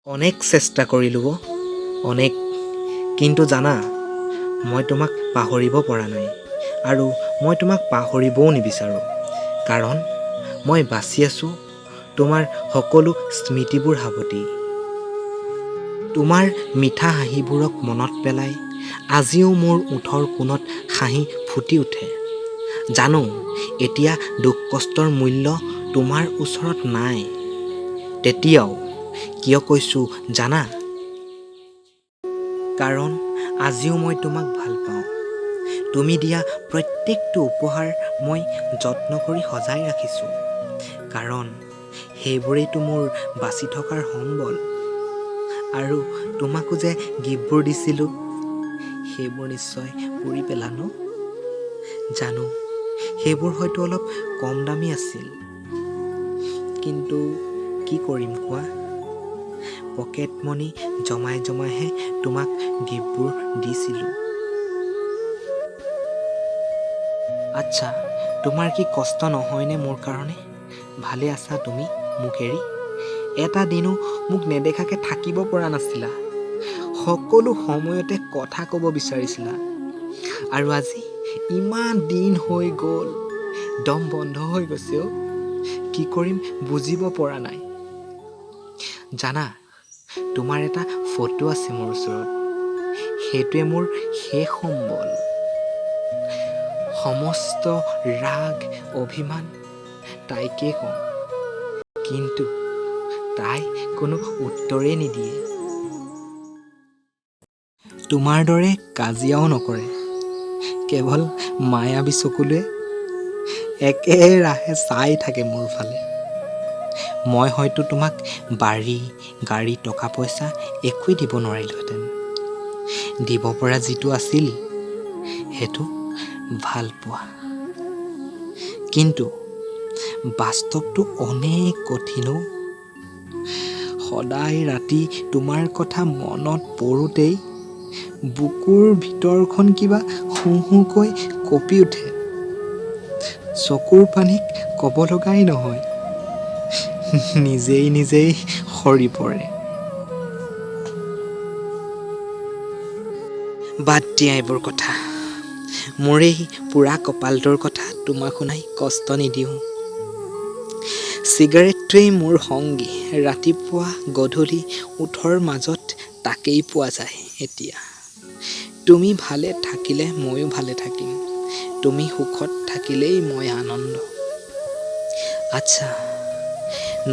অনেক চেষ্টা কৰিলোঁ অনেক, কিন্তু জানা মই তোমাক পাহৰিব পৰা নাই আৰু মই তোমাক পাহৰিবও নিবিচাৰোঁ, কাৰণ মই বাচি আছোঁ তোমাৰ সকলো স্মৃতিবোৰ সাৱটি। তোমাৰ মিঠা হাঁহিবোৰক মনত পেলাই আজিও মোৰ ওঠৰ কোণত হাঁহি ফুটি উঠে। জানো এতিয়া দুখ কষ্টৰ মূল্য তোমাৰ ওচৰত নাই, তেতিয়াও কিয় কৈছোঁ জানা? কাৰণ আজিও মই তোমাক ভাল পাওঁ। তুমি দিয়া প্ৰত্যেকটো উপহাৰ মই যত্ন কৰি সজাই ৰাখিছোঁ, কাৰণ সেইবোৰেইতো মোৰ বাচি থকাৰ সম্বল। আৰু তোমাকো যে গিফ্টবোৰ দিছিলোঁ, সেইবোৰ নিশ্চয় পুৰি পেলানো। জানো সেইবোৰ হয়তো অলপ কম দামী আছিল, কিন্তু কি কৰিম কোৱা? পকেট মনি জমাই জমাইহে তোমাক গিফ্টবোৰ দিছিলোঁ। আচ্ছা, তোমাৰ কি কষ্ট নহয়নে মোৰ কাৰণে? ভালে আছা তুমি মোক এৰি? এটা দিনো মোক নেদেখাকে থাকিব পৰা নাছিলা। সকলো সময়তে কথা ক'ব বিচাৰিছিলা, আৰু আজি ইমান দিন হৈ গ'ল, দম বন্ধ হৈ গৈছে অ'। কি কৰিম বুজিব পৰা নাই। জানা তোমাৰ এটা ফটো আছে মোৰ ওচৰত, সেইটোৱে মোৰ শেষ সম্বল। সমস্ত ৰাগ অভিমান তাইকে কওঁ, কিন্তু তাই কোনো উত্তৰেই নিদিয়ে। তোমাৰ দৰে কাজিয়াও নকৰে, কেৱল মায়াবী চকুলে একেৰাহে চাই থাকে মোৰ ফালে। মই হয়তো তোমাক বাৰী গাড়ী টকা পইচা একোৱেই দিব নোৱাৰিলোহেঁতেন। দিব পৰা যিটো আছিল সেইটো ভাল পোৱা, কিন্তু বাস্তৱটো অনেক কঠিন। সদায় ৰাতি তোমাৰ কথা মনত পৰোঁতেই বুকুৰ ভিতৰখন কিবা হু হুকৈ কঁপি উঠে। চকুৰ পানীক ক'ব লগাই নহয়, নিজেই নিজেই সৰি পৰে। বাদ দিয়া এইবোৰ কথা, মোৰ এই পুৰা কপালটোৰ কথা তোমাক শুনাই কষ্ট নিদিওঁ। চিগাৰেটটোৱেই মোৰ সংগী, ৰাতিপুৱা গধূলি ওঠৰ মাজত তাকেই পোৱা যায় এতিয়া। তুমি ভালে থাকিলে ময়ো ভালে থাকিম, তুমি সুখত থাকিলেই মই আনন্দ। আচ্ছা,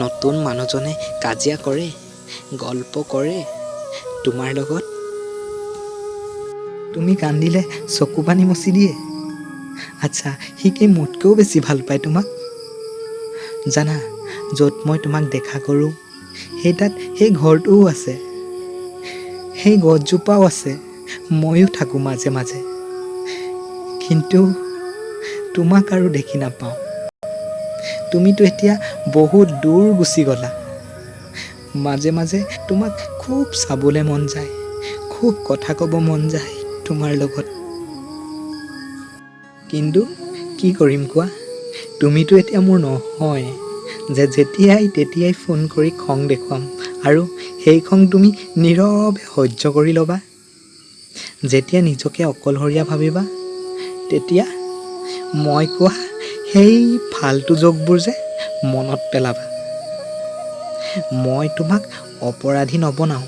নতুন মানুহজনে কাজিয়া কৰে, গল্প কৰে তোমাৰ লগত? তুমি কান্দিলে চকু পানী মচি দিয়ে? আচ্ছা, সি কি মোতকৈও বেছি ভাল পায় তোমাক? জানা য'ত মই তোমাক দেখা কৰোঁ, তাত সেই ঘৰটোও আছে, সেই গছজোপাও আছে, ময়ো থাকোঁ মাজে মাজে, কিন্তু তোমাক আৰু দেখি নাপাওঁ। তুমিতো এতিয়া বহুত দূৰ গুচি গ'লা। মাজে মাজে তোমাক খুব চাবলৈ মন যায়, খুব কথা ক'ব মন যায় তোমাৰ লগত, কিন্তু কি কৰিম কোৱা? তুমিতো এতিয়া মোৰ নহয় যে যেতিয়াই তেতিয়াই ফোন কৰি খং দেখুৱাম, আৰু সেই খং তুমি নীৰৱে সহ্য কৰি ল'বা। যেতিয়া নিজকে অকলশৰীয়া ভাবিবা, তেতিয়া মই কোৱা সেই ফাল্টু জোকবোৰ যে মনত পেলাবা। মই তোমাক অপৰাধী নবনাওঁ,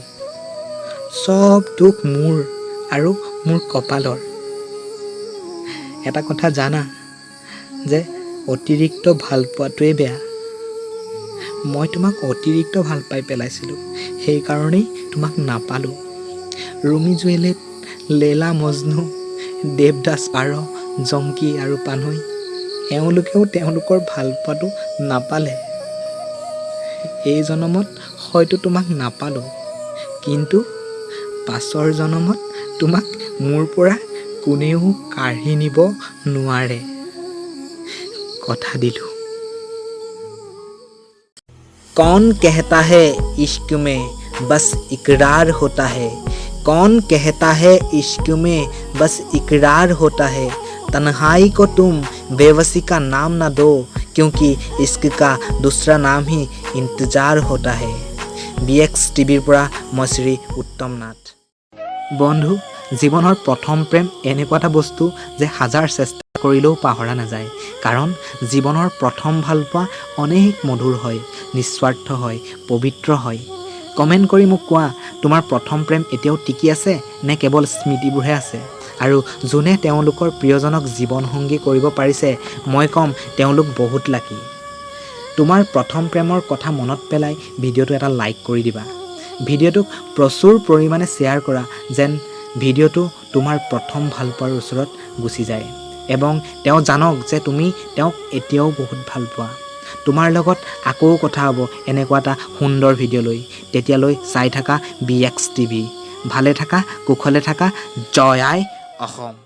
চব দুখ মোৰ আৰু মোৰ কপালৰ। এটা কথা জানা যে অতিৰিক্ত ভাল পোৱাটোৱেই বেয়া। মই তোমাক অতিৰিক্ত ভাল পাই পেলাইছিলোঁ, সেইকাৰণেই তোমাক নাপালোঁ। ৰুমি জুৱেলিত লেলা মজনু, দেৱদাস পাৰ, জংকী আৰু পানৈ, এওঁলোকেও তেওঁলোকৰ ভাল পোৱাটো নাপালে। এই জনমত হয়তো তোমাক নাপালোঁ, কিন্তু পাছৰ জনমত তোমাক মোৰ পৰা কোনেও কাঢ়ি নিব নোৱাৰে, কথা দিলোঁ। कौन कहता है इश्क में बस इकरार होता है, कौन कहता है इश्क में बस इकरार होता है, तन्हाई को तुम बेबसी का नाम ना दो, क्योंकि इश्क का दूसरा नाम ही इंतज़ार होता है। BX টিভিৰ পৰা মই শ্ৰী উত্তম নাথ। বন্ধু, জীৱনৰ প্ৰথম প্ৰেম এনেকুৱা এটা বস্তু যে হাজাৰ চেষ্টা কৰিলেও পাহৰা নাযায়। কাৰণ জীৱনৰ প্ৰথম ভালপোৱা অনেক মধুৰ হয়, নিস্বাৰ্থ হয়, পবিত্ৰ হয়। কমেণ্ট কৰি মোক কোৱা, তোমাৰ প্ৰথম প্ৰেম এতিয়াও টিকি আছে নে কেৱল স্মৃতিবোৰহে আছে? আৰু যোনে তেওঁলোকৰ প্ৰিয়জনক জীৱনসংগী কৰিব পাৰিছে, মই ক'ম তেওঁলোক বহুত লাকি। তোমাৰ প্ৰথম প্ৰেমৰ কথা মনত পেলাই ভিডিঅ'টো এটা লাইক কৰি দিবা। ভিডিঅ'টোক প্ৰচুৰ পৰিমাণে শ্বেয়াৰ কৰা যেন ভিডিঅ'টো তোমাৰ প্ৰথম ভালপোৱাৰ ওচৰত গুচি যায় এবং তেওঁ জানক যে তুমি তেওঁক এতিয়াও বহুত ভাল পোৱা। তোমাৰ লগত আকৌ কথা হ'ব এনেকুৱা এটা সুন্দৰ ভিডিঅ' লৈ। তেতিয়ালৈ চাই থাকা BX টিভি। ভালে থাকা, কুশলে থাকা। জয় আই অসম।